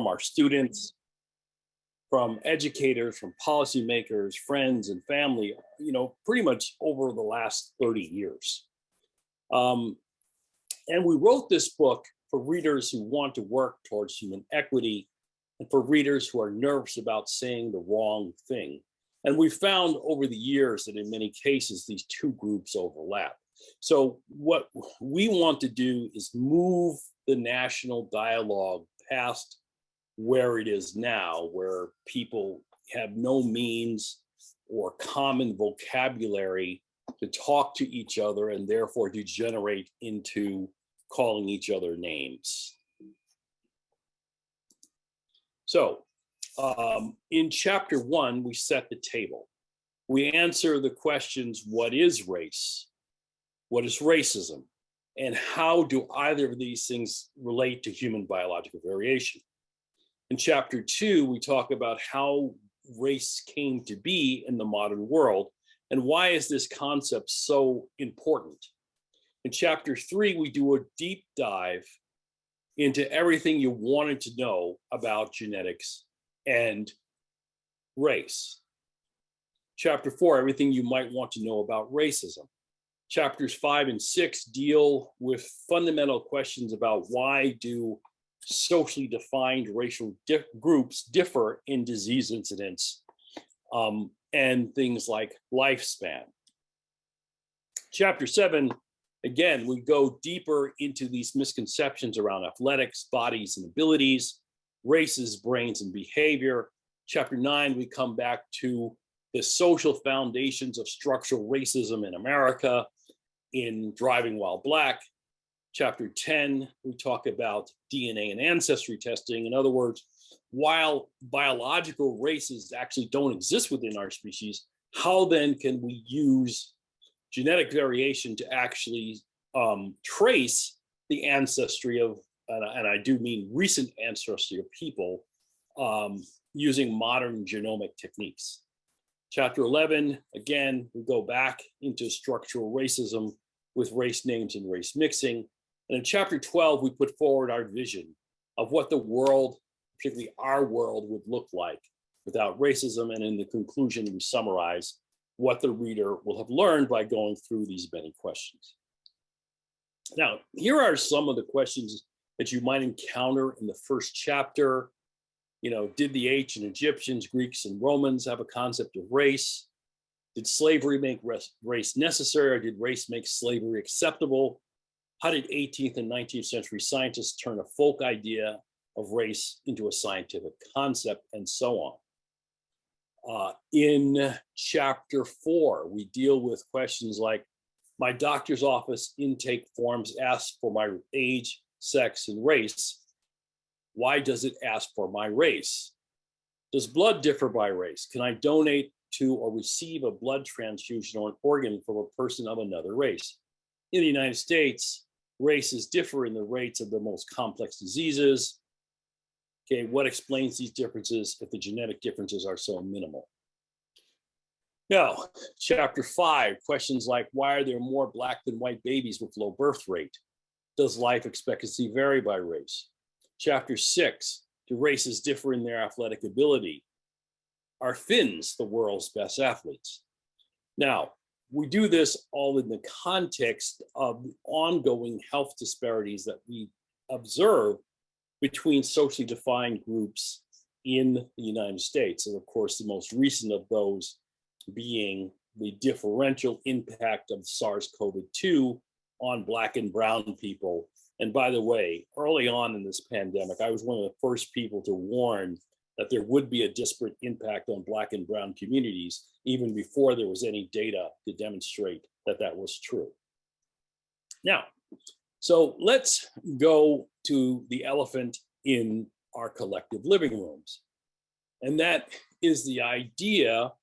our students, from educators, from policymakers, friends, and family, pretty much over the last 30 years. And we wrote this book for readers who want to work towards human equity and for readers who are nervous about saying the wrong thing. And we found over the years that in many cases, these two groups overlap. So what we want to do is move the national dialogue past where it is now, where people have no means or common vocabulary to talk to each other and therefore degenerate into calling each other names. So in chapter 1, we set the table. We answer the questions, what is race? What is racism? And how do either of these things relate to human biological variation? In chapter 2, we talk about how race came to be in the modern world and why is this concept so important. In chapter 3, we do a deep dive into everything you wanted to know about genetics and race. Chapter 4, everything you might want to know about racism. Chapters 5 and 6 deal with fundamental questions about why do socially defined racial groups differ in disease incidence and things like lifespan. Chapter 7, again, we go deeper into these misconceptions around athletics, bodies, and abilities, races, brains, and behavior. Chapter 9, we come back to the social foundations of structural racism in America in Driving While Black. Chapter 10, we talk about DNA and ancestry testing. In other words, while biological races actually don't exist within our species, how then can we use genetic variation to actually trace the ancestry of, and I do mean recent ancestry of people, using modern genomic techniques. Chapter 11, again, we go back into structural racism with race names and race mixing. And in chapter 12, we put forward our vision of what the world, particularly our world, would look like without racism. And in the conclusion, we summarize what the reader will have learned by going through these many questions. Now, here are some of the questions that you might encounter in the first chapter. Did the ancient Egyptians, Greeks, and Romans have a concept of race? Did slavery make race necessary, or did race make slavery acceptable? How did 18th and 19th century scientists turn a folk idea of race into a scientific concept, and so on? In chapter 4, we deal with questions like, my doctor's office intake forms ask for my age, sex, and race. Why does it ask for my race? Does blood differ by race? Can I donate to or receive a blood transfusion or an organ from a person of another race? In the United States, races differ in the rates of the most complex diseases. Okay, what explains these differences if the genetic differences are so minimal? Now, chapter 5, questions like, why are there more Black than white babies with low birth rate? Does life expectancy vary by race? Chapter 6, do races differ in their athletic ability? Are Finns the world's best athletes? Now, we do this all in the context of the ongoing health disparities that we observe between socially defined groups in the United States. And of course, the most recent of those being the differential impact of SARS-CoV-2 on Black and brown people. And by the way, early on in this pandemic, I was one of the first people to warn that there would be a disparate impact on Black and brown communities, even before there was any data to demonstrate that that was true. Now, so let's go to the elephant in our collective living rooms. And that is the idea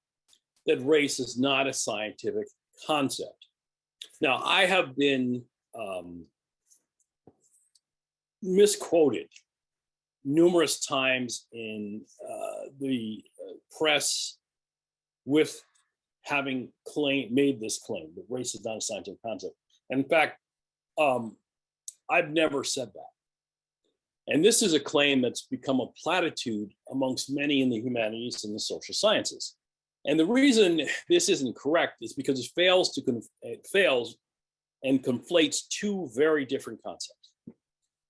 that race is not a scientific concept. Now, I have been misquoted numerous times in the press with having made this claim that race is not a scientific concept. In fact, I've never said that. And this is a claim that's become a platitude amongst many in the humanities and the social sciences. And the reason this isn't correct is because it fails and conflates two very different concepts.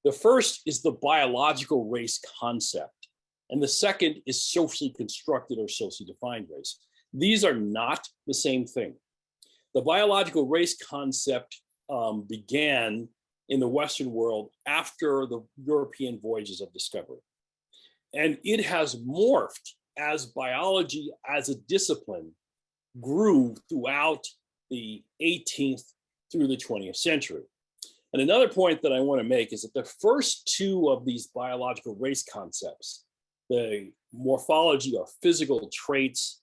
The first is the biological race concept, and the second is socially constructed or socially defined race. These are not the same thing. The biological race concept began in the Western world after the European voyages of discovery. And it has morphed as biology as a discipline grew throughout the 18th through the 20th century. And another point that I want to make is that the first two of these biological race concepts, the morphology or physical traits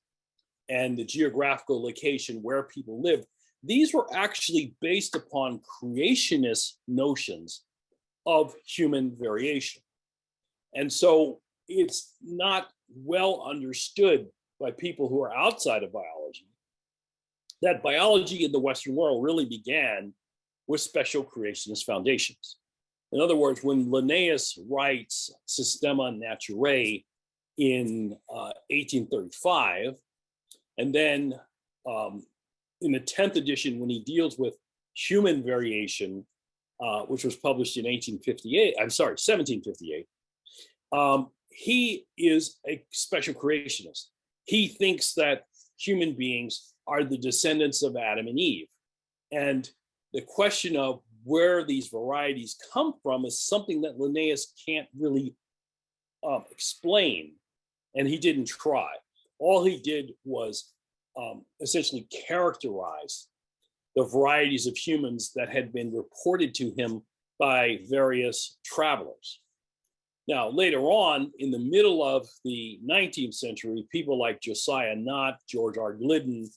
and the geographical location where people lived, these were actually based upon creationist notions of human variation. And so it's not well understood by people who are outside of biology that biology in the Western world really began with special creationist foundations. In other words, when Linnaeus writes Systema Naturae in 1835, and then in the 10th edition, when he deals with human variation, which was published in 1758, he is a special creationist. He thinks that human beings are the descendants of Adam and Eve. And the question of where these varieties come from is something that Linnaeus can't really explain, and he didn't try. All he did was essentially characterize the varieties of humans that had been reported to him by various travelers. Now, later on, in the middle of the 19th century, people like Josiah Nott, George R. Glidden,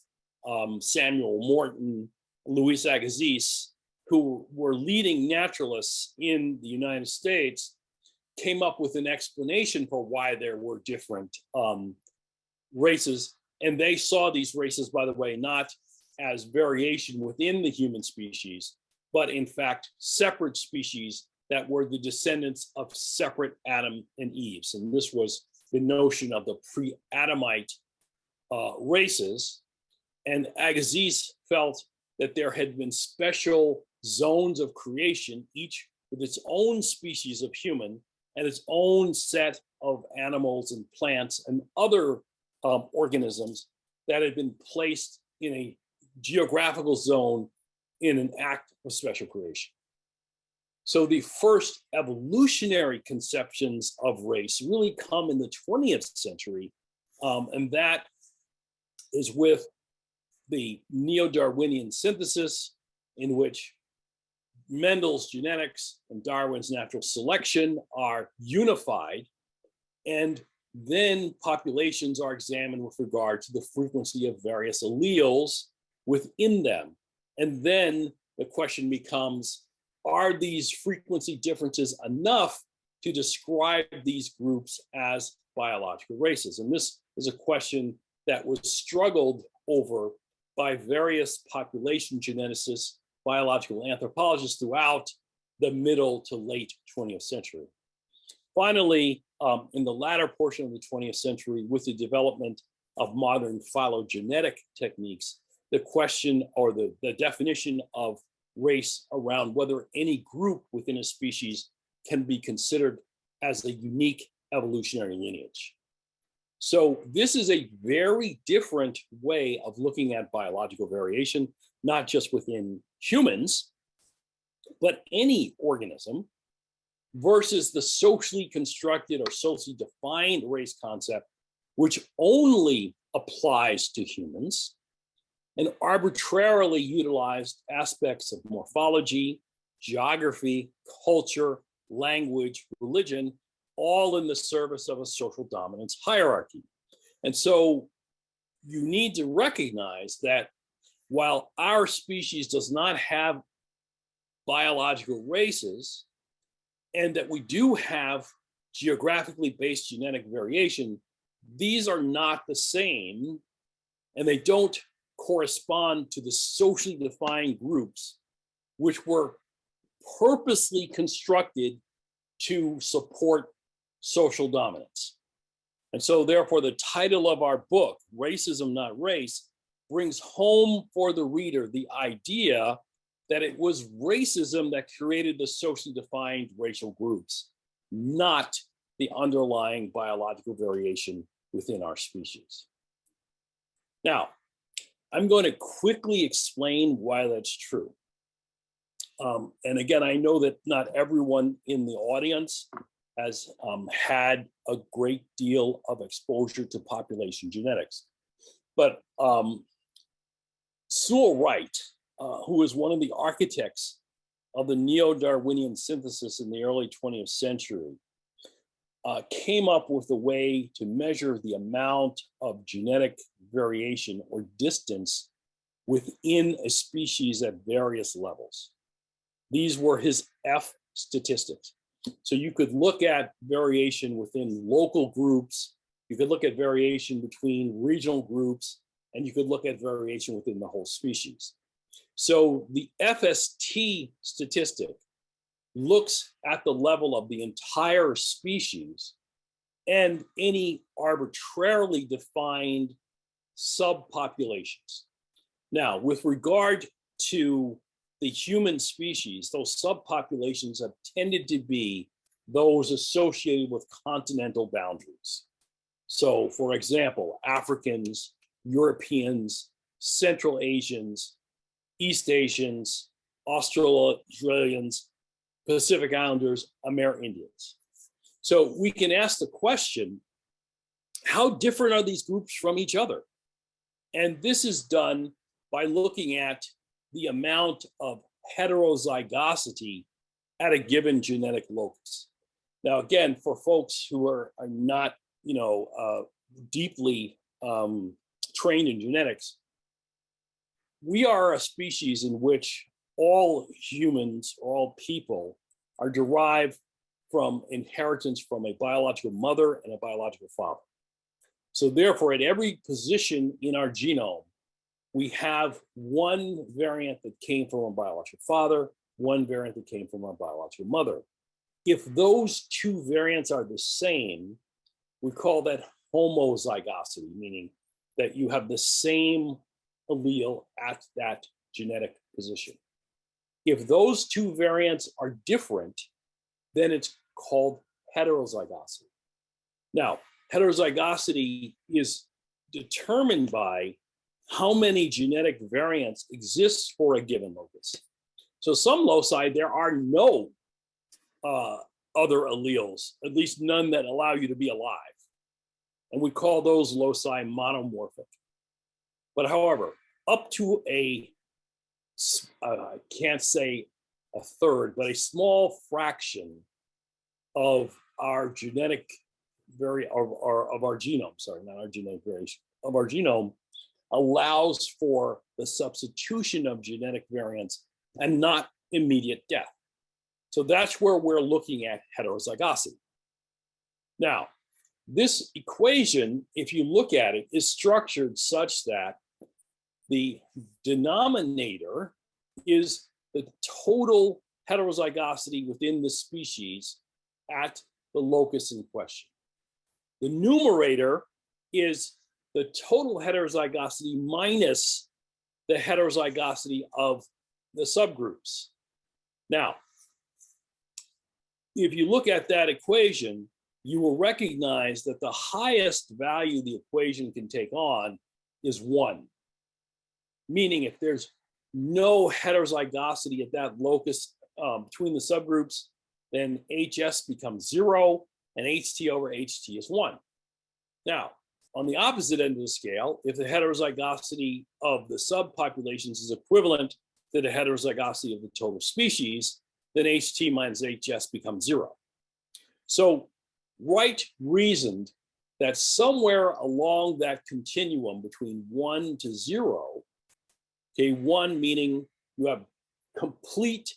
Samuel Morton, Louis Agassiz, who were leading naturalists in the United States, came up with an explanation for why there were different races. And they saw these races, by the way, not as variation within the human species, but in fact, separate species that were the descendants of separate Adam and Eves. And this was the notion of the pre-Adamite races. And Agassiz felt that there had been special zones of creation, each with its own species of human and its own set of animals and plants and other organisms that had been placed in a geographical zone in an act of special creation. So the first evolutionary conceptions of race really come in the 20th century, and that is with the neo-Darwinian synthesis, in which Mendel's genetics and Darwin's natural selection are unified, and then populations are examined with regard to the frequency of various alleles within them. And then the question becomes, are these frequency differences enough to describe these groups as biological races? And this is a question that was struggled over by various population geneticists, biological anthropologists throughout the middle to late 20th century. Finally, in the latter portion of the 20th century, with the development of modern phylogenetic techniques, the question or the definition of race around whether any group within a species can be considered as a unique evolutionary lineage. So this is a very different way of looking at biological variation, not just within humans, but any organism, versus the socially constructed or socially defined race concept, which only applies to humans and arbitrarily utilized aspects of morphology, geography, culture, language, religion, all in the service of a social dominance hierarchy. And so you need to recognize that while our species does not have biological races, and that we do have geographically based genetic variation, these are not the same, and they don't correspond to the socially defined groups which were purposely constructed to support social dominance. And so therefore the title of our book, Racism Not Race, brings home for the reader the idea that it was racism that created the socially defined racial groups, not the underlying biological variation within our species. Now, I'm going to quickly explain why that's true. And again, I know that not everyone in the audience has had a great deal of exposure to population genetics. But Sewell Wright, who is one of the architects of the neo-Darwinian synthesis in the early 20th century, came up with a way to measure the amount of genetic variation or distance within a species at various levels. These were his F statistics. So you could look at variation within local groups, you could look at variation between regional groups, and you could look at variation within the whole species. So the FST statistic looks at the level of the entire species and any arbitrarily defined subpopulations. Now, with regard to the human species, those subpopulations have tended to be those associated with continental boundaries. So, for example, Africans, Europeans, Central Asians, East Asians, Australians, Pacific Islanders, Amerindians. So we can ask the question, how different are these groups from each other? And this is done by looking at the amount of heterozygosity at a given genetic locus. Now, again, for folks who are not, deeply trained in genetics, we are a species in which all humans, all people, are derived from inheritance from a biological mother and a biological father. So therefore, at every position in our genome, we have one variant that came from our biological father, one variant that came from our biological mother. If those two variants are the same, we call that homozygosity, meaning that you have the same allele at that genetic position. If those two variants are different, then it's called heterozygosity. Now, heterozygosity is determined by how many genetic variants exist for a given locus. So some loci, there are no other alleles, at least none that allow you to be alive. And we call those loci monomorphic. But however, up to I can't say a third, but a small fraction of our genetic of our genome, sorry, not our genetic variation, of our genome allows for the substitution of genetic variants and not immediate death. So that's where we're looking at heterozygosity. Now, this equation, if you look at it, is structured such that the denominator is the total heterozygosity within the species at the locus in question. The numerator is the total heterozygosity minus the heterozygosity of the subgroups. Now, if you look at that equation, you will recognize that the highest value the equation can take on is 1. Meaning if there's no heterozygosity at that locus between the subgroups, then HS becomes 0 and HT over HT is 1. Now, on the opposite end of the scale, if the heterozygosity of the subpopulations is equivalent to the heterozygosity of the total species, then HT minus HS becomes 0. So Wright reasoned that somewhere along that continuum between 1 to 0, okay, 1 meaning you have complete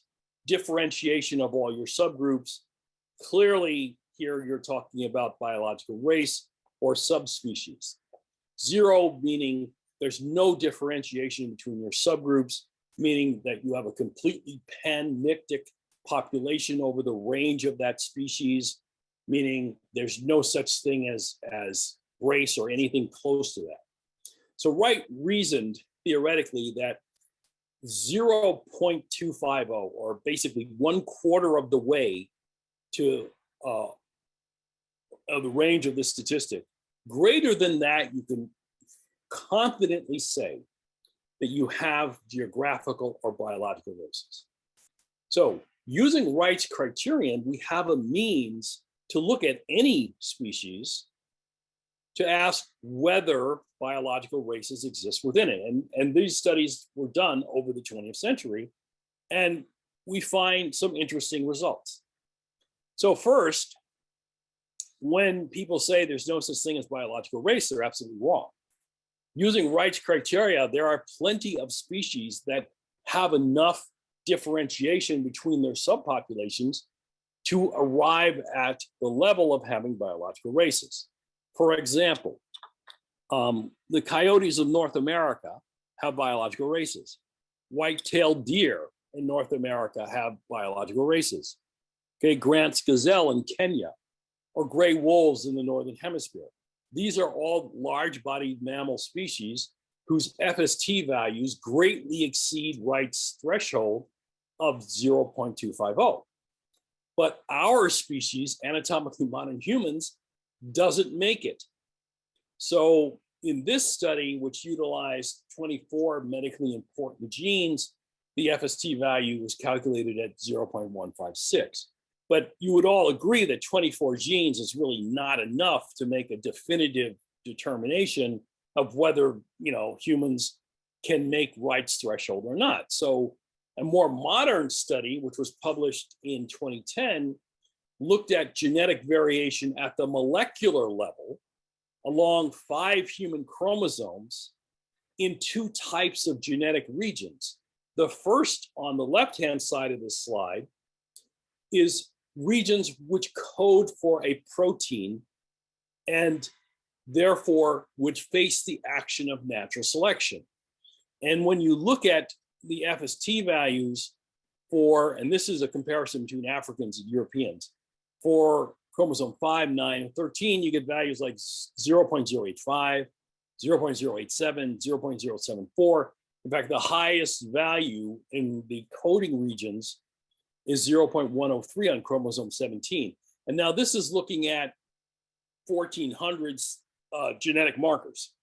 differentiation of all your subgroups. Clearly, here you're talking about biological race or subspecies. 0 meaning there's no differentiation between your subgroups, meaning that you have a completely panmictic population over the range of that species, meaning there's no such thing as race or anything close to that. So Wright reasoned theoretically that 0.250, or basically 1/4 of the way to the range of this statistic, greater than that, you can confidently say that you have geographical or biological races. So using Wright's criterion, we have a means to look at any species to ask whether biological races exist within it. And these studies were done over the 20th century, and we find some interesting results. So first, when people say there's no such thing as biological race, they're absolutely wrong. Using Wright's criteria, there are plenty of species that have enough differentiation between their subpopulations to arrive at the level of having biological races. For example, the coyotes of North America have biological races. White-tailed deer in North America have biological races. Okay, Grant's gazelle in Kenya, or gray wolves in the Northern Hemisphere. These are all large-bodied mammal species whose FST values greatly exceed Wright's threshold of 0.250. But our species, anatomically modern humans, doesn't make it. So in this study, which utilized 24 medically important genes, the FST value was calculated at 0.156. But you would all agree that 24 genes is really not enough to make a definitive determination of whether, humans can make Wright's threshold or not. So a more modern study, which was published in 2010, looked at genetic variation at the molecular level along 5 human chromosomes in 2 types of genetic regions. The first, on the left-hand side of this slide, is regions which code for a protein and therefore would face the action of natural selection. And when you look at the FST values for, and this is a comparison between Africans and Europeans, for chromosome 5, 9, and 13, you get values like 0.085, 0.087, 0.074. In fact, the highest value in the coding regions is 0.103 on chromosome 17. And now this is looking at 1400s genetic markers.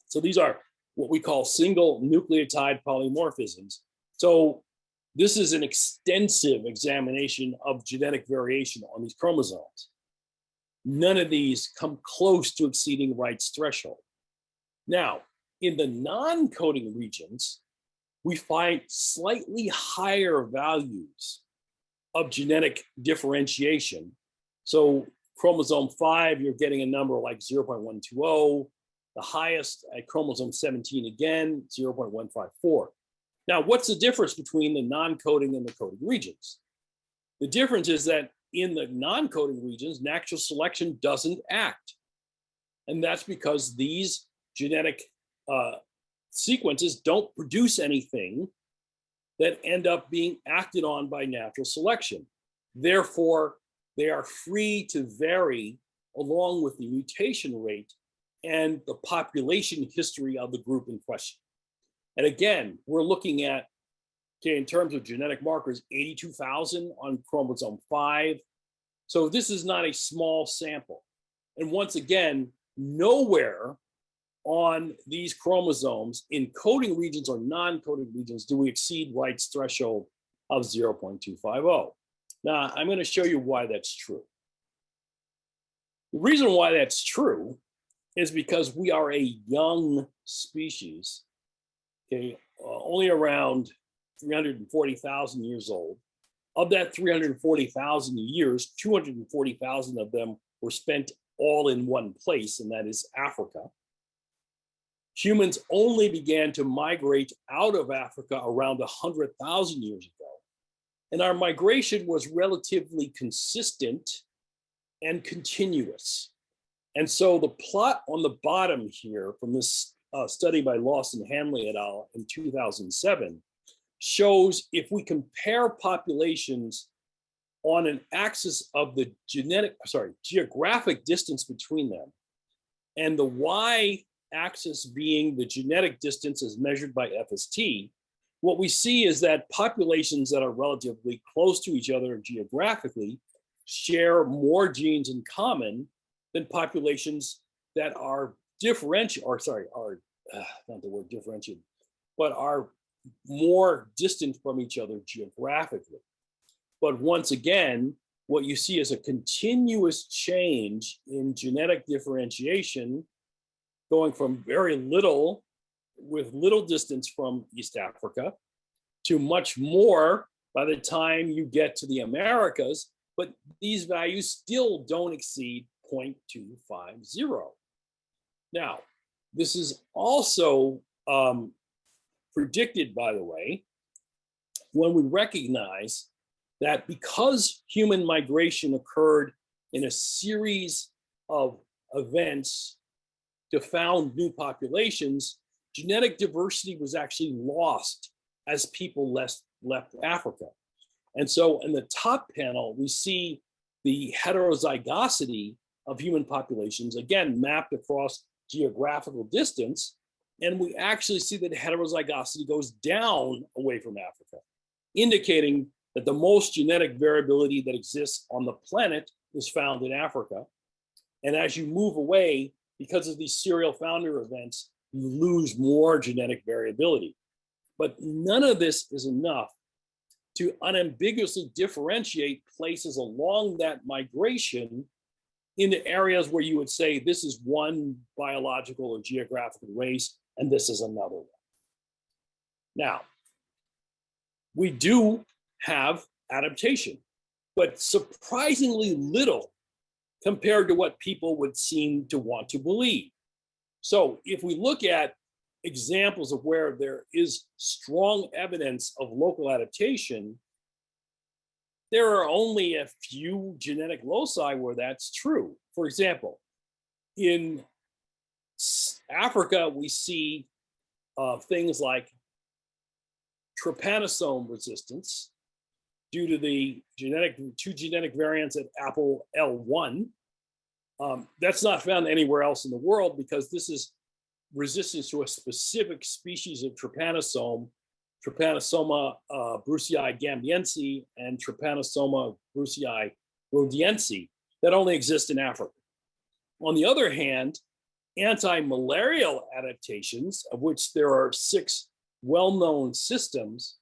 So these are what we call single nucleotide polymorphisms. So this is an extensive examination of genetic variation on these chromosomes. None of these come close to exceeding Wright's threshold. Now, in the non-coding regions, we find slightly higher values of genetic differentiation. So chromosome 5, you're getting a number like 0.120. The highest at chromosome 17, again, 0.154. Now, what's the difference between the non-coding and the coding regions? The difference is that in the non-coding regions, natural selection doesn't act. And that's because these genetic sequences don't produce anything that end up being acted on by natural selection. Therefore, they are free to vary along with the mutation rate and the population history of the group in question. And again, we're looking at, okay, in terms of genetic markers, 82,000 on chromosome 5. So this is not a small sample. And once again, nowhere on these chromosomes in coding regions or non-coding regions do we exceed Wright's threshold of 0.250. Now, I'm going to show you why that's true. The reason why that's true is because we are a young species, okay, only around 340,000 years old. Of that 340,000 years, 240,000 of them were spent all in one place, and that is Africa. Humans only began to migrate out of Africa around 100,000 years ago. And our migration was relatively consistent and continuous. And so the plot on the bottom here from this study by Lawson Hanley et al. In 2007 shows if we compare populations on an axis of the geographic distance between them, and the y-axis being the genetic distance as measured by FST, what we see is that populations that are relatively close to each other geographically share more genes in common than populations that are not the word differentiated, but are more distant from each other geographically. But once again, what you see is a continuous change in genetic differentiation going from very little, with little distance from East Africa, to much more by the time you get to the Americas, but these values still don't exceed 0.250. Now, this is also predicted, by the way, when we recognize that because human migration occurred in a series of events to found new populations, genetic diversity was actually lost as people left Africa. And so in the top panel, we see the heterozygosity of human populations, again, mapped across geographical distance. And we actually see that heterozygosity goes down away from Africa, indicating that the most genetic variability that exists on the planet is found in Africa. And as you move away, because of these serial founder events, you lose more genetic variability. But none of this is enough to unambiguously differentiate places along that migration into areas where you would say this is one biological or geographical race and this is another one. Now, we do have adaptation, but surprisingly little compared to what people would seem to want to believe. So if we look at examples of where there is strong evidence of local adaptation, there are only a few genetic loci where that's true. For example, in Africa, we see things like trypanosome resistance due to the two genetic variants at Apple L1. That's not found anywhere else in the world because this is resistance to a specific species of trypanosome, Trypanosoma brucei gambiense and Trypanosoma brucei rhodiense, that only exist in Africa. On the other hand, anti-malarial adaptations, of which there are 6 well-known systems,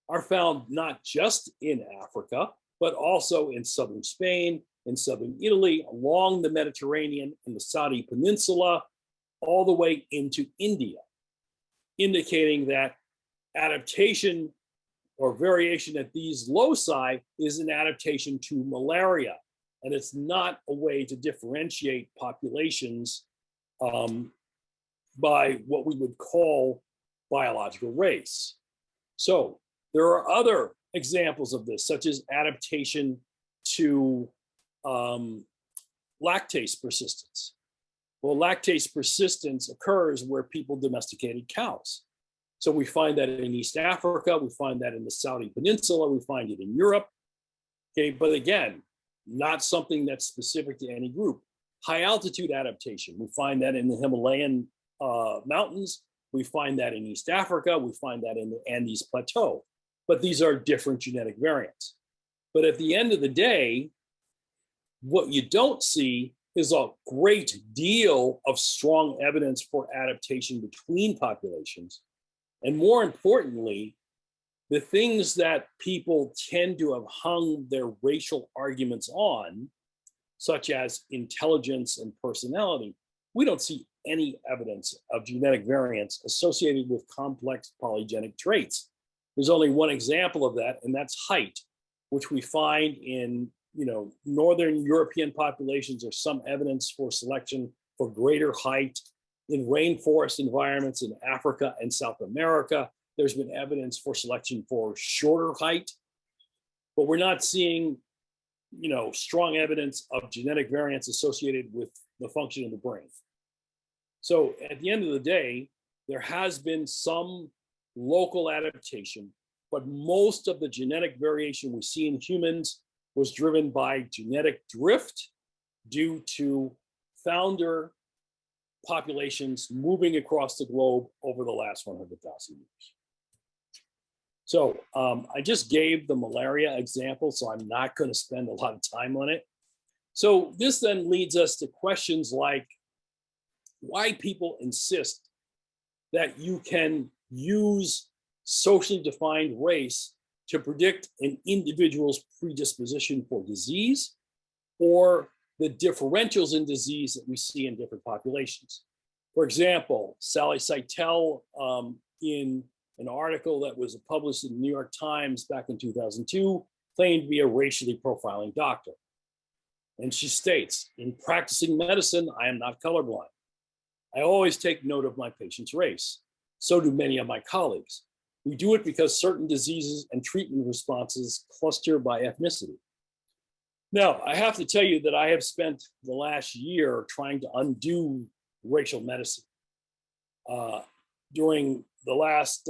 are found not just in Africa, but also in southern Spain, in southern Italy, along the Mediterranean, in the Saudi Peninsula, all the way into India, indicating that adaptation or variation at these loci is an adaptation to malaria, and it's not a way to differentiate populations by what we would call biological race. So there are other examples of this, such as adaptation to lactase persistence. Well, lactase persistence occurs where people domesticated cows. So we find that in East Africa, we find that in the Saudi Peninsula, we find it in Europe. Okay, but again, not something that's specific to any group. High altitude adaptation, we find that in the Himalayan mountains, we find that in East Africa, we find that in the Andes Plateau, but these are different genetic variants. But at the end of the day, what you don't see is a great deal of strong evidence for adaptation between populations. And more importantly, the things that people tend to have hung their racial arguments on, such as intelligence and personality, we don't see any evidence of genetic variants associated with complex polygenic traits. There's only one example of that, and that's height, which we find in Northern European populations. There's some evidence for selection for greater height. In rainforest environments in Africa and South America, there's been evidence for selection for shorter height, but we're not seeing, strong evidence of genetic variants associated with the function of the brain. So at the end of the day, there has been some local adaptation, but most of the genetic variation we see in humans was driven by genetic drift due to founder populations moving across the globe over the last 100,000 years. So I just gave the malaria example, so I'm not going to spend a lot of time on it. So this then leads us to questions like why people insist that you can use socially defined race to predict an individual's predisposition for disease or the differentials in disease that we see in different populations. For example, Sally Seitel, in an article that was published in the New York Times back in 2002, claimed to be a racially profiling doctor. And she states, in practicing medicine, I am not colorblind. I always take note of my patient's race. So do many of my colleagues. We do it because certain diseases and treatment responses cluster by ethnicity. Now, I have to tell you that I have spent the last year trying to undo racial medicine. During the last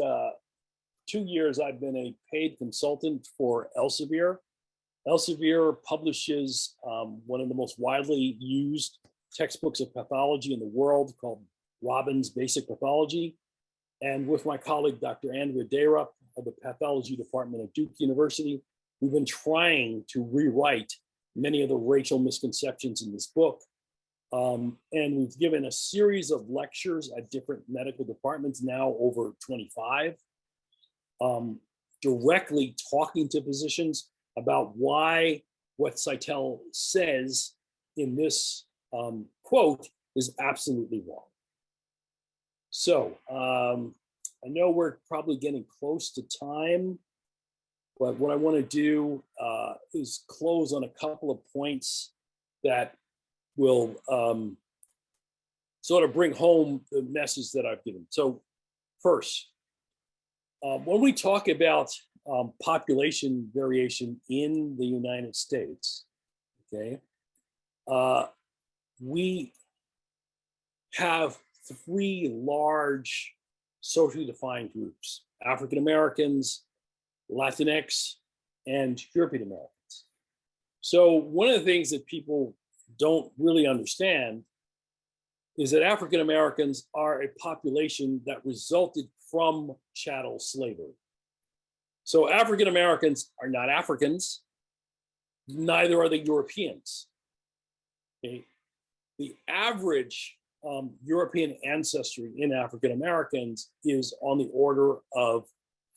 2 years, I've been a paid consultant for Elsevier. Elsevier publishes one of the most widely used textbooks of pathology in the world called Robbins Basic Pathology. And with my colleague, Dr. Andrea Dayrup of the pathology department at Duke University, we've been trying to rewrite many of the racial misconceptions in this book. And we've given a series of lectures at different medical departments, now over 25, directly talking to physicians about why what Seitel says in this quote is absolutely wrong. So I know we're probably getting close to time, but what I want to do is close on a couple of points that will sort of bring home the message that I've given. So first, when we talk about population variation in the United States, okay, we have 3 large socially defined groups: African Americans, Latinx, and European Americans. So one of the things that people don't really understand is that African Americans are a population that resulted from chattel slavery. So African Americans are not Africans, neither are the Europeans. Okay? The average European ancestry in African Americans is on the order of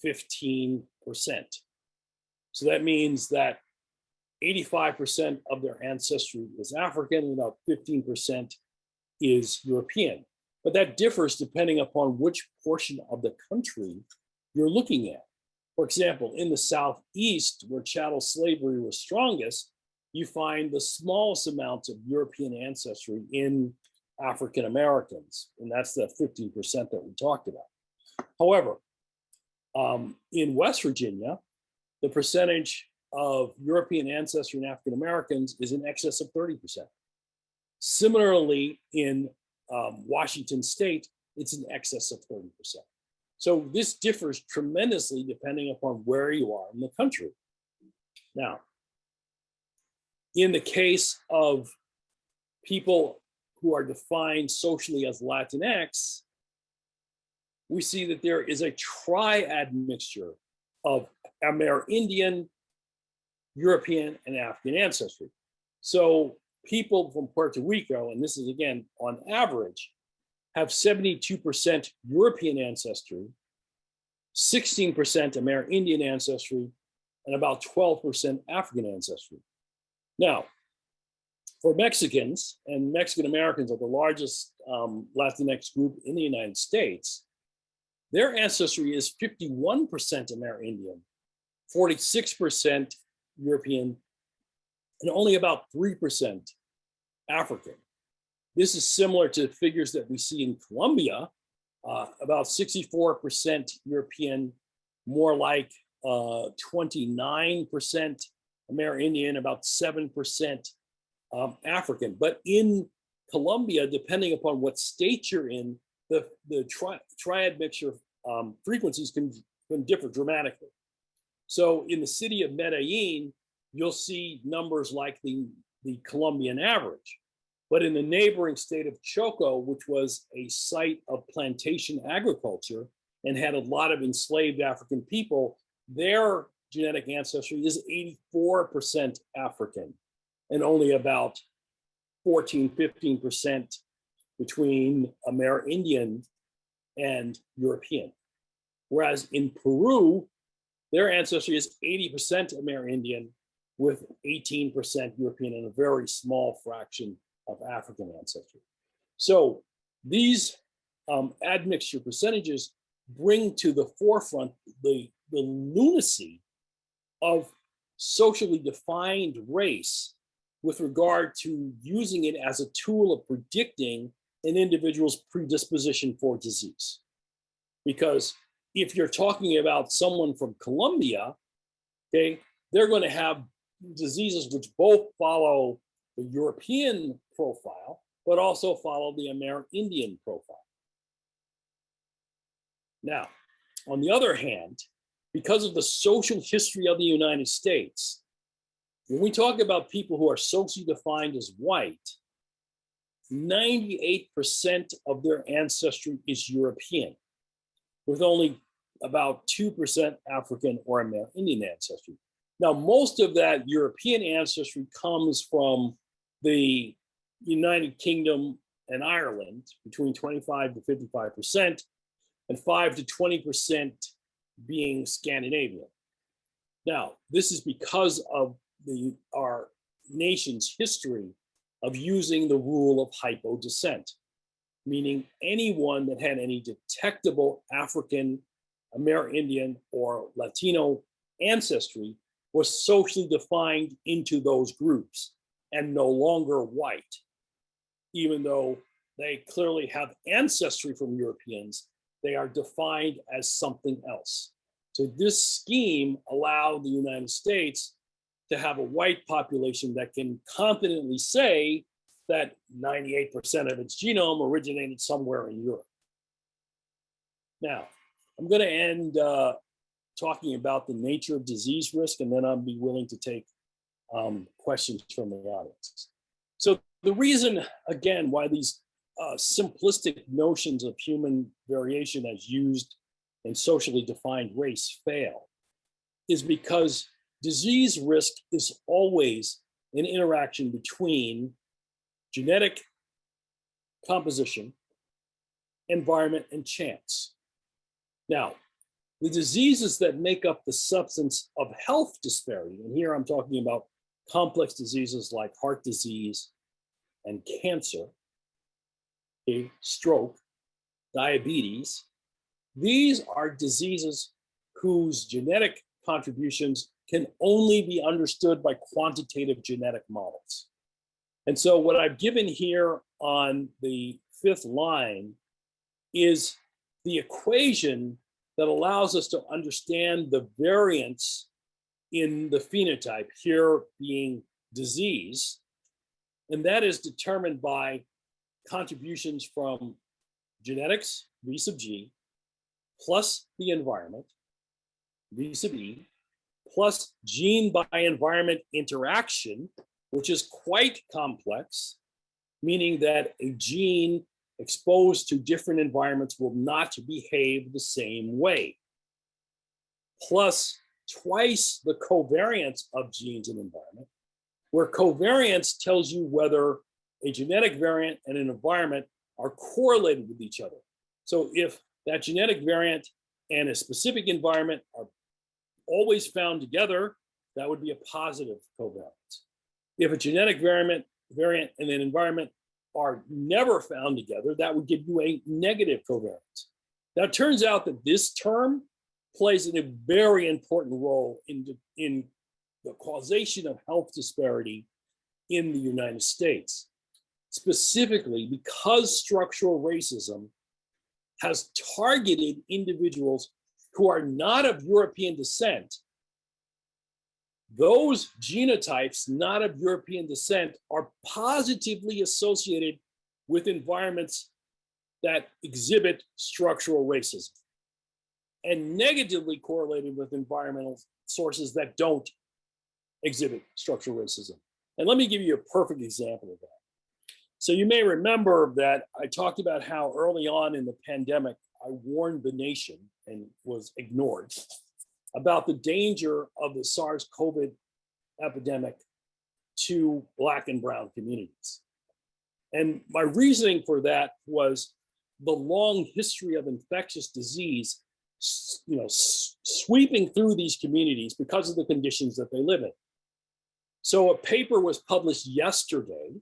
15%. So that means that 85% of their ancestry is African and about 15% is European. But that differs depending upon which portion of the country you're looking at. For example, in the Southeast, where chattel slavery was strongest, you find the smallest amounts of European ancestry in African Americans, and that's the 15% that we talked about. However, in West Virginia, the percentage of European ancestry in African Americans is in excess of 30%. Similarly, in Washington State, it's in excess of 30%. So this differs tremendously depending upon where you are in the country. Now, in the case of people who are defined socially as Latinx, we see that there is a triad mixture of Amerindian, European, and African ancestry. So people from Puerto Rico, and this is again on average, have 72% European ancestry, 16% Amerindian ancestry, and about 12% African ancestry. Now, for Mexicans, and Mexican Americans are the largest Latinx group in the United States, their ancestry is 51% Amerindian, 46% European, and only about 3% African. This is similar to figures that we see in Colombia, about 64% European, more like 29% Amerindian, about 7% African. But in Colombia, depending upon what state you're in, the triad mixture frequencies can differ dramatically. So in the city of Medellin, you'll see numbers like the Colombian average. But in the neighboring state of Choco, which was a site of plantation agriculture and had a lot of enslaved African people, their genetic ancestry is 84% African and only about 14–15% between Amerindian and European. Whereas in Peru, their ancestry is 80% Amerindian with 18% European and a very small fraction of African ancestry. So these admixture percentages bring to the forefront the lunacy of socially defined race with regard to using it as a tool of predicting an individual's predisposition for disease. Because if you're talking about someone from Colombia, okay, they're going to have diseases which both follow the European profile, but also follow the Amerindian profile. Now, on the other hand, because of the social history of the United States, when we talk about people who are socially defined as white, 98% of their ancestry is European, with only about 2% African or Amerindian ancestry. Now, most of that European ancestry comes from the United Kingdom and Ireland, between 25 to 55%, and 5 to 20% being Scandinavian. Now, this is because of our nation's history of using the rule of hypodescent, meaning anyone that had any detectable African, Amerindian, or Latino ancestry was socially defined into those groups and no longer white, even though they clearly have ancestry from Europeans. They are defined as something else. So this scheme allowed the United States to have a white population that can confidently say that 98% of its genome originated somewhere in Europe. Now, I'm going to end talking about the nature of disease risk, and then I'll be willing to take questions from the audience. So the reason, again, why these simplistic notions of human variation as used in socially defined race fail is because disease risk is always an interaction between genetic composition, environment, and chance. Now, the diseases that make up the substance of health disparity, and here I'm talking about complex diseases like heart disease and cancer, stroke, diabetes, these are diseases whose genetic contributions can only be understood by quantitative genetic models. And so what I've given here on the fifth line is the equation that allows us to understand the variance in the phenotype, here being disease, and that is determined by contributions from genetics, V sub G, plus the environment, V sub E, plus gene by environment interaction, which is quite complex, meaning that a gene exposed to different environments will not behave the same way, plus twice the covariance of genes and environment, where covariance tells you whether a genetic variant and an environment are correlated with each other. So if that genetic variant and a specific environment are always found together, that would be a positive covariance. If a genetic variant and an environment are never found together, that would give you a negative covariance. Now, it turns out that this term plays a very important role in the causation of health disparity in the United States, specifically because structural racism has targeted individuals who are not of European descent. Those genotypes not of European descent are positively associated with environments that exhibit structural racism. and negatively correlated with environmental sources that don't exhibit structural racism. And let me give you a perfect example of that. So you may remember that I talked about how early on in the pandemic, I warned the nation and was ignored about the danger of the SARS-CoV epidemic to Black and brown communities. And my reasoning for that was the long history of infectious disease, sweeping through these communities because of the conditions that they live in. So a paper was published yesterday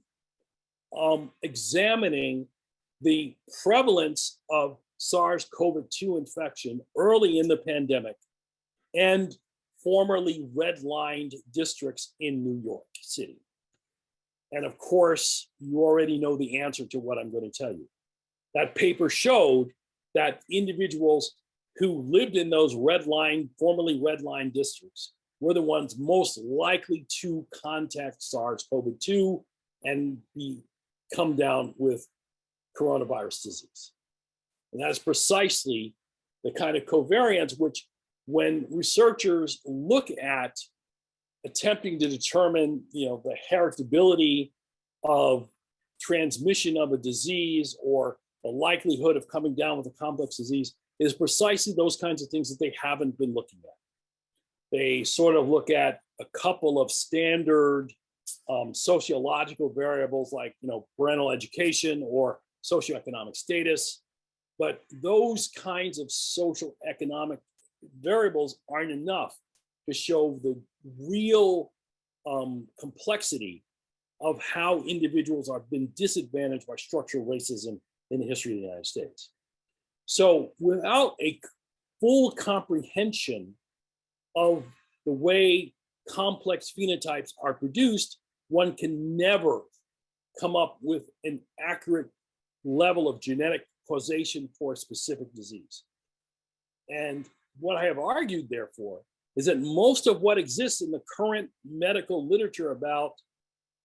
examining the prevalence of SARS-CoV-2 infection early in the pandemic and formerly redlined districts in New York City. And of course, you already know the answer to what I'm going to tell you. That paper showed that individuals who lived in those formerly redlined districts were the ones most likely to contact SARS-CoV-2 and come down with coronavirus disease. And that's precisely the kind of covariance which, when researchers look at attempting to determine, the heritability of transmission of a disease or the likelihood of coming down with a complex disease, is precisely those kinds of things that they haven't been looking at. They sort of look at a couple of standard sociological variables like, parental education or socioeconomic status, but those kinds of social economic variables aren't enough to show the real complexity of how individuals have been disadvantaged by structural racism in the history of the United States. So without a full comprehension of the way complex phenotypes are produced, one can never come up with an accurate level of genetic causation for a specific disease. And what I have argued, therefore, is that most of what exists in the current medical literature about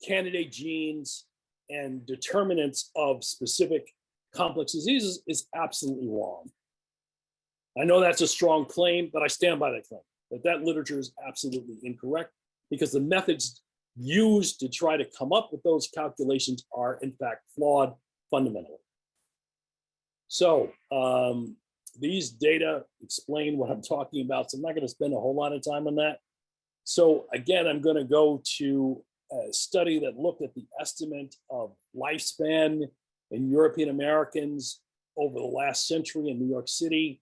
candidate genes and determinants of specific complex diseases is absolutely wrong. I know that's a strong claim, but I stand by that claim, that literature is absolutely incorrect because the methods used to try to come up with those calculations are in fact flawed fundamentally. So these data explain what I'm talking about, so I'm not going to spend a whole lot of time on that. So again, I'm going to go to a study that looked at the estimate of lifespan in European Americans over the last century in New York City.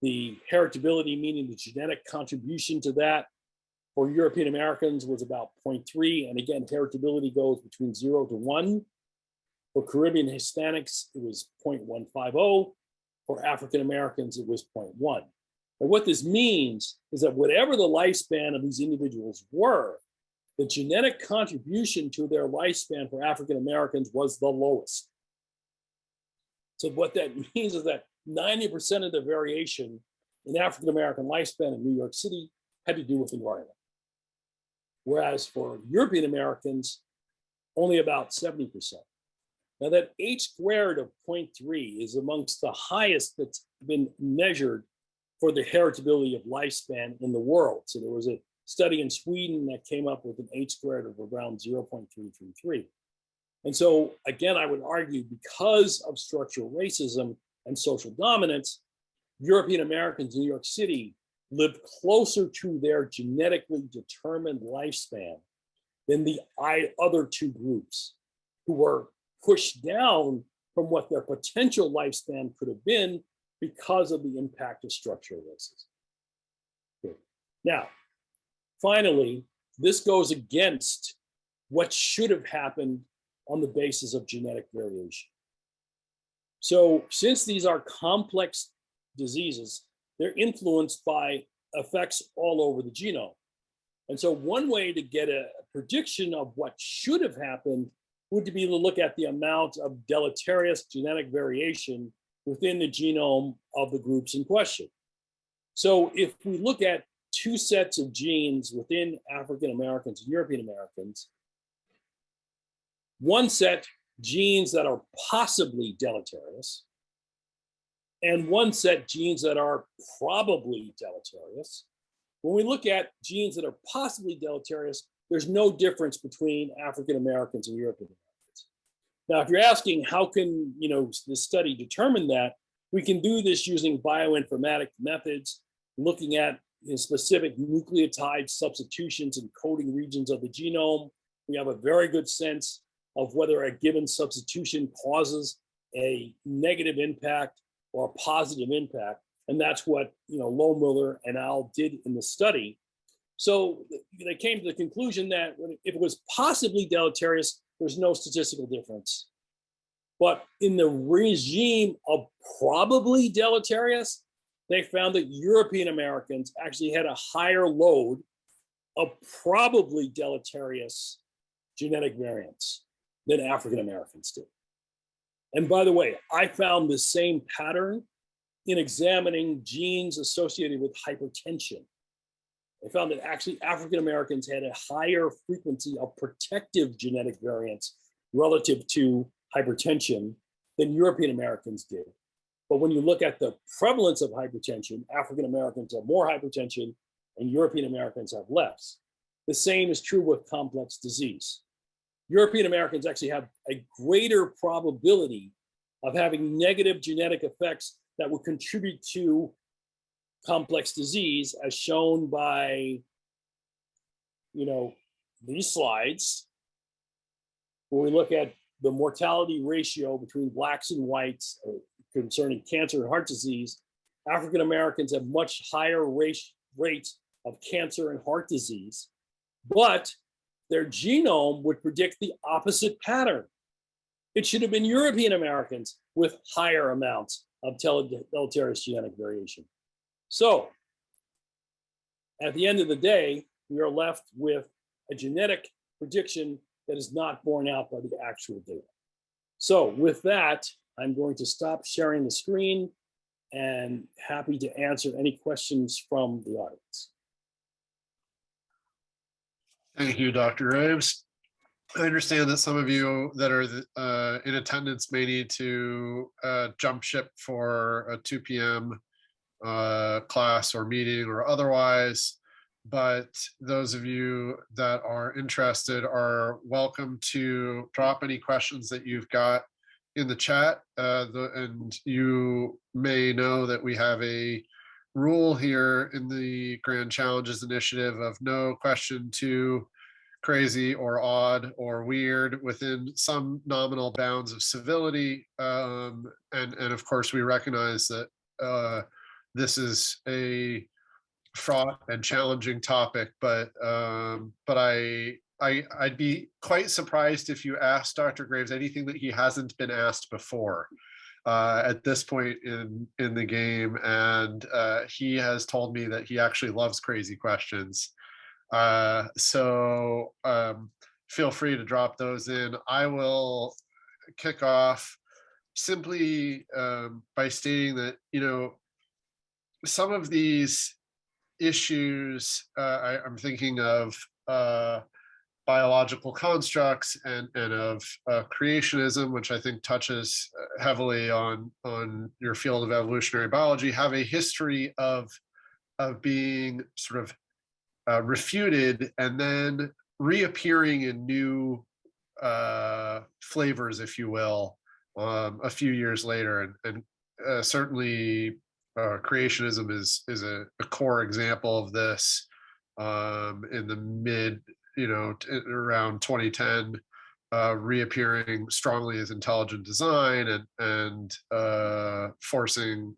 The heritability, meaning the genetic contribution to that for European Americans, was about 0.3. And again, heritability goes between 0 to 1. For Caribbean Hispanics, it was 0.150. For African Americans, it was 0.1. And what this means is that whatever the lifespan of these individuals were, the genetic contribution to their lifespan for African Americans was the lowest. So what that means is that 90% of the variation in African American lifespan in New York City had to do with environment. Whereas for European Americans, only about 70%. Now that H squared of 0.3 is amongst the highest that's been measured for the heritability of lifespan in the world. So there was a study in Sweden that came up with an H squared of around 0.333. And so again, I would argue because of structural racism and social dominance, European Americans in New York City lived closer to their genetically determined lifespan than the other two groups who were pushed down from what their potential lifespan could have been because of the impact of structural racism. Okay. Now, finally, this goes against what should have happened on the basis of genetic variation. So since these are complex diseases, they're influenced by effects all over the genome. And so one way to get a prediction of what should have happened would be to look at the amount of deleterious genetic variation within the genome of the groups in question. So if we look at two sets of genes within African Americans and European Americans, one set, genes that are possibly deleterious, and one set genes that are probably deleterious. When we look at genes that are possibly deleterious, there's no difference between African Americans and European Americans. Now, if you're asking how can this study determine that, we can do this using bioinformatic methods, looking at specific nucleotide substitutions and coding regions of the genome. We have a very good sense of whether a given substitution causes a negative impact or a positive impact. And that's what Lohmiller and al. Did in the study. So they came to the conclusion that if it was possibly deleterious, there's no statistical difference. But in the regime of probably deleterious, they found that European Americans actually had a higher load of probably deleterious genetic variants than African Americans did. And by the way, I found the same pattern in examining genes associated with hypertension. I found that actually African Americans had a higher frequency of protective genetic variants relative to hypertension than European Americans did. But when you look at the prevalence of hypertension, African Americans have more hypertension and European Americans have less. The same is true with complex disease. European Americans actually have a greater probability of having negative genetic effects that would contribute to complex disease, as shown by, these slides, where we look at the mortality ratio between blacks and whites concerning cancer and heart disease. African Americans have much higher rates of cancer and heart disease, but their genome would predict the opposite pattern. It should have been European Americans with higher amounts of deleterious genetic variation. So at the end of the day, we are left with a genetic prediction that is not borne out by the actual data. So with that, I'm going to stop sharing the screen and happy to answer any questions from the audience. Thank you, Dr. Graves. I understand that some of you that are in attendance may need to jump ship for a 2 p.m. Class or meeting or otherwise, but those of you that are interested are welcome to drop any questions that you've got in the chat. And you may know that we have a rule here in the Grand Challenges Initiative of no question too crazy or odd or weird within some nominal bounds of civility. And of course, we recognize that this is a fraught and challenging topic, but I'd be quite surprised if you asked Dr. Graves anything that he hasn't been asked before at this point in the game, and he has told me that he actually loves crazy questions. So feel free to drop those in. I will kick off simply by stating that some of these issues, I'm thinking of biological constructs and of creationism, which I think touches heavily on your field of evolutionary biology, have a history of being sort of refuted and then reappearing in new flavors, if you will, a few years later, and certainly creationism is a core example of this in the mid, around 2010, reappearing strongly as intelligent design and forcing,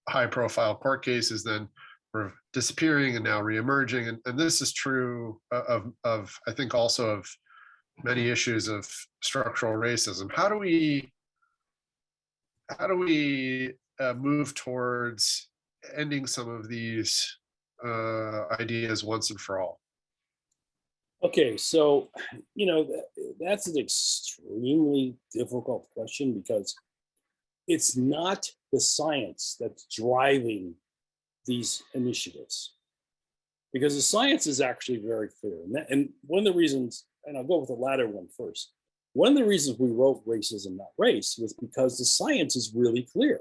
high profile court cases, then sort of disappearing and now reemerging. And this is true of I think also of many issues of structural racism. How do we move towards ending some of these ideas once and for all? Okay, so that's an extremely difficult question because it's not the science that's driving these initiatives, because the science is actually very clear. And one of the reasons, and I'll go with the latter one first, One of the reasons we wrote Racism, Not Race was because the science is really clear.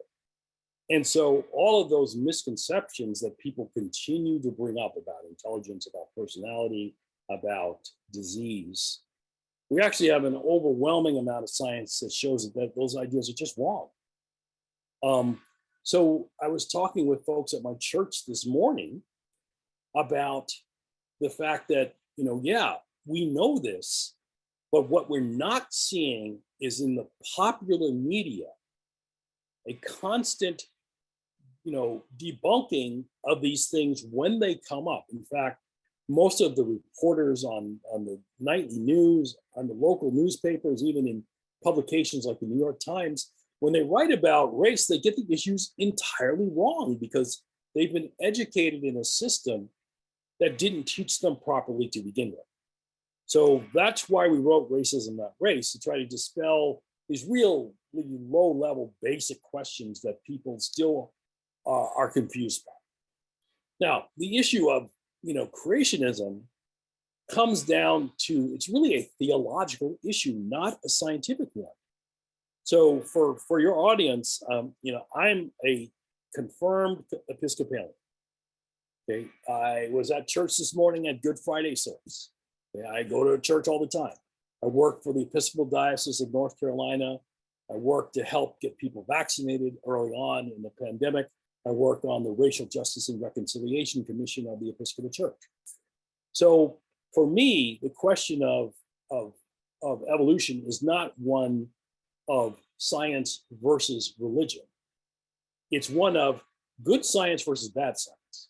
And so all of those misconceptions that people continue to bring up about intelligence, about personality, about disease, we actually have an overwhelming amount of science that shows that those ideas are just wrong. So I was talking with folks at my church this morning about the fact that, yeah, we know this, but what we're not seeing is in the popular media, a constant, debunking of these things when they come up. In fact, most of the reporters on the nightly news, on the local newspapers, even in publications like the New York Times, when they write about race, they get the issues entirely wrong because they've been educated in a system that didn't teach them properly to begin with. So that's why we wrote Racism, Not Race, to try to dispel these really low-level basic questions that people still are confused by. Now, the issue of creationism comes down to, it's really a theological issue, not a scientific one. So for your audience, I'm a confirmed Episcopalian. Okay, I was at church this morning at Good Friday service. Okay, I go to church all the time. I work for the Episcopal Diocese of North Carolina. I work to help get people vaccinated early on in the pandemic. I work on the Racial Justice and Reconciliation Commission of the Episcopal Church. So for me, the question of evolution is not one of science versus religion. It's one of good science versus bad science.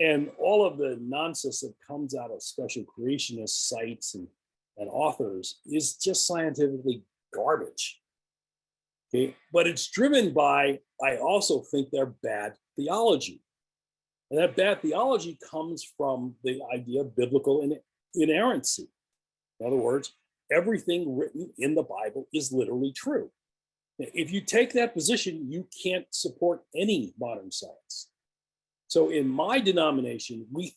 And all of the nonsense that comes out of special creationist sites and authors is just scientifically garbage. Okay, but it's driven by, I also think, their bad theology. And that bad theology comes from the idea of biblical inerrancy. In other words, everything written in the Bible is literally true. If you take that position, you can't support any modern science. So in my denomination, we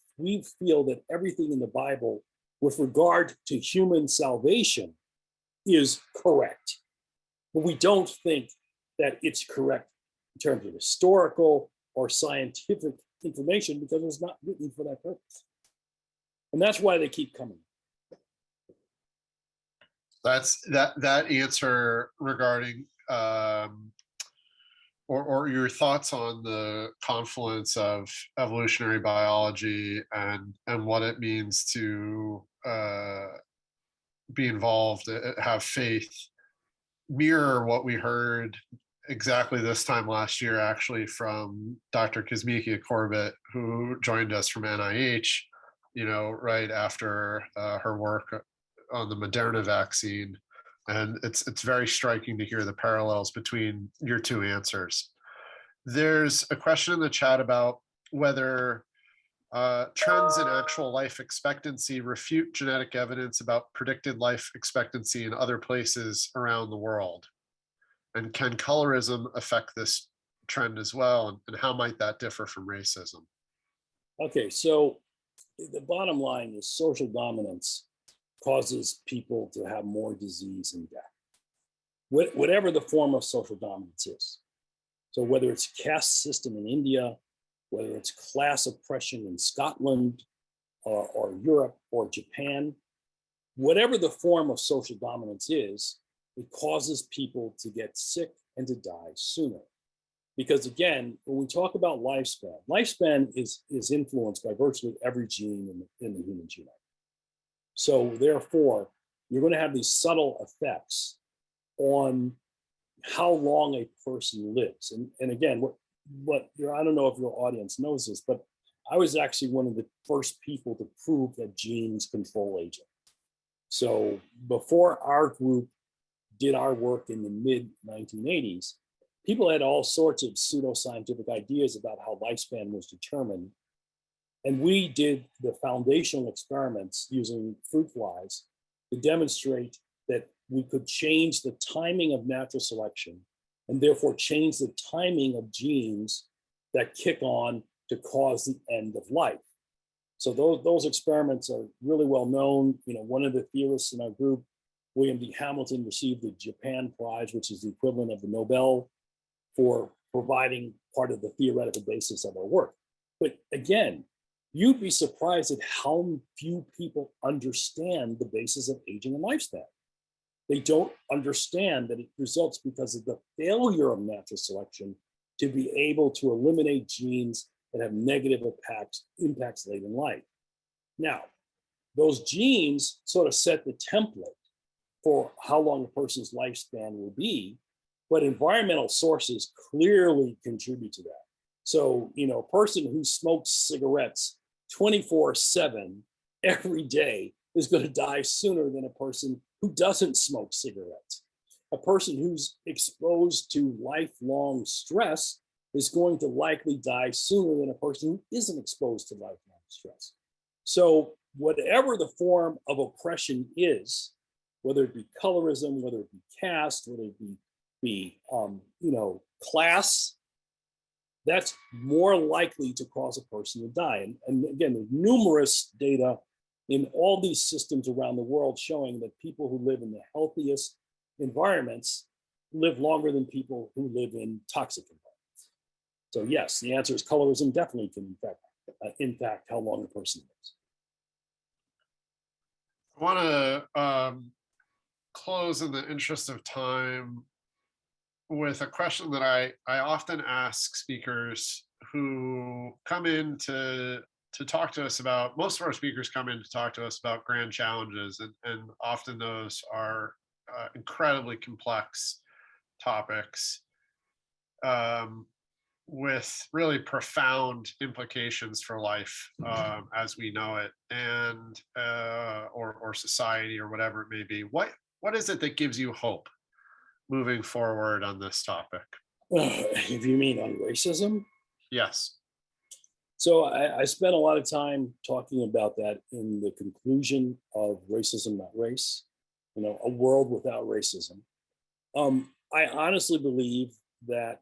feel that everything in the Bible with regard to human salvation is correct. But we don't think that it's correct in terms of historical or scientific information because it's not written for that purpose. And that's why they keep coming. That's that answer regarding or your thoughts on the confluence of evolutionary biology and what it means to be involved, have faith, mirror what we heard exactly this time last year, actually, from Dr. Kizzmekia Corbett, who joined us from NIH, right after her work on the Moderna vaccine. And it's very striking to hear the parallels between your two answers. There's a question in the chat about whether trends in actual life expectancy refute genetic evidence about predicted life expectancy in other places around the world. And can colorism affect this trend as well? And how might that differ from racism? Okay, so the bottom line is social dominance causes people to have more disease and death, whatever the form of social dominance is. So whether it's caste system in India, whether it's class oppression in Scotland or Europe or Japan, whatever the form of social dominance is, it causes people to get sick and to die sooner. Because again, when we talk about lifespan is influenced by virtually every gene in the human genome. So therefore, you're going to have these subtle effects on how long a person lives. And again, I don't know if your audience knows this, but I was actually one of the first people to prove that genes control aging. So before our group did our work in the mid 1980s, people had all sorts of pseudoscientific ideas about how lifespan was determined. And we did the foundational experiments using fruit flies to demonstrate that we could change the timing of natural selection and therefore change the timing of genes that kick on to cause the end of life. So those experiments are really well known. One of the theorists in our group William D. Hamilton received the Japan Prize, which is the equivalent of the Nobel, for providing part of the theoretical basis of our work. But again, you'd be surprised at how few people understand the basis of aging and lifespan. They don't understand that it results because of the failure of natural selection to be able to eliminate genes that have negative impacts late in life. Now, those genes sort of set the template for how long a person's lifespan will be, but environmental sources clearly contribute to that. So, a person who smokes cigarettes 24/7 every day is going to die sooner than a person who doesn't smoke cigarettes. A person who's exposed to lifelong stress is going to likely die sooner than a person who isn't exposed to lifelong stress. So whatever the form of oppression is, whether it be colorism, whether it be caste, whether it be class, that's more likely to cause a person to die. And again, there's numerous data in all these systems around the world showing that people who live in the healthiest environments live longer than people who live in toxic environments. So yes, the answer is colorism definitely can impact how long a person lives. I want to close in the interest of time with a question that I often ask speakers who come in to talk to us about. Most of our speakers come in to talk to us about grand challenges, and often those are incredibly complex topics with really profound implications for life as we know it, and or society, or whatever it may be. What is it that gives you hope moving forward on this topic? If you mean on racism? Yes. So I spent a lot of time talking about that in the conclusion of Racism, Not Race, a world without racism. I honestly believe that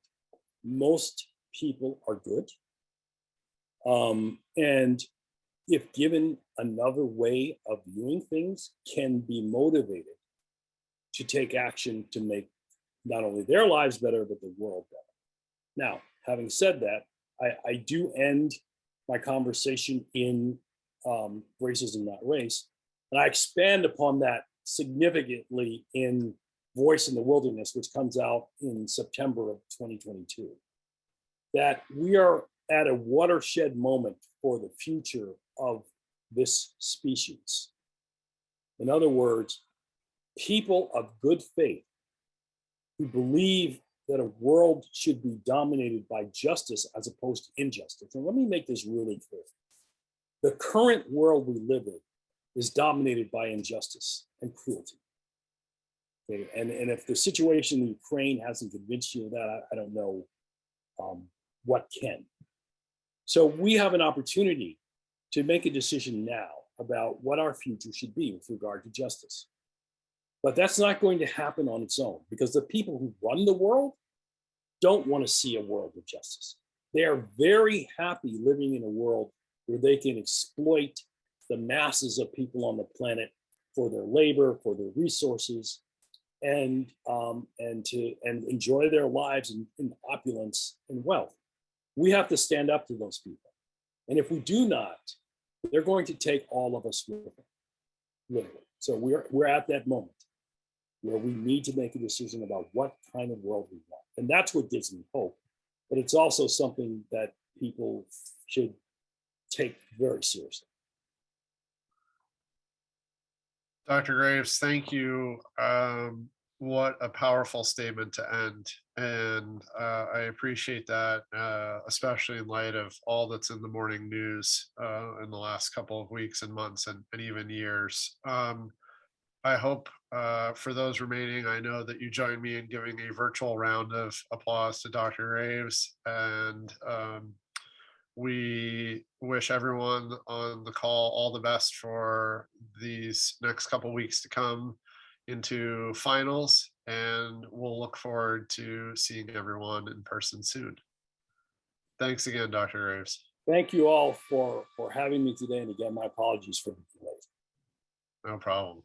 most people are good. And if given another way of viewing things, can be motivated to take action to make not only their lives better, but the world better. Now, having said that, I do end my conversation in Racism, Not Race, and I expand upon that significantly in Voice in the Wilderness, which comes out in September of 2022, that we are at a watershed moment for the future of this species. In other words, people of good faith who believe that a world should be dominated by justice as opposed to injustice. And let me make this really clear. The current world we live in is dominated by injustice and cruelty. Okay? And if the situation in Ukraine hasn't convinced you of that, I don't know what can. So we have an opportunity to make a decision now about what our future should be with regard to justice. But that's not going to happen on its own, because the people who run the world don't want to see a world of justice. They are very happy living in a world where they can exploit the masses of people on the planet for their labor, for their resources, and enjoy their lives in opulence and wealth. We have to stand up to those people. And if we do not, they're going to take all of us with them, literally. So we're at that moment where we need to make a decision about what kind of world we want. And that's what gives me hope. But it's also something that people should take very seriously. Dr. Graves, thank you. What a powerful statement to end. And I appreciate that, especially in light of all that's in the morning news in the last couple of weeks and months and even years. I hope for those remaining, I know that you join me in giving a virtual round of applause to Dr. Graves. And we wish everyone on the call all the best for these next couple weeks to come into finals. And we'll look forward to seeing everyone in person soon. Thanks again, Dr. Graves. Thank you all for having me today. And again, my apologies for the delay. No problem.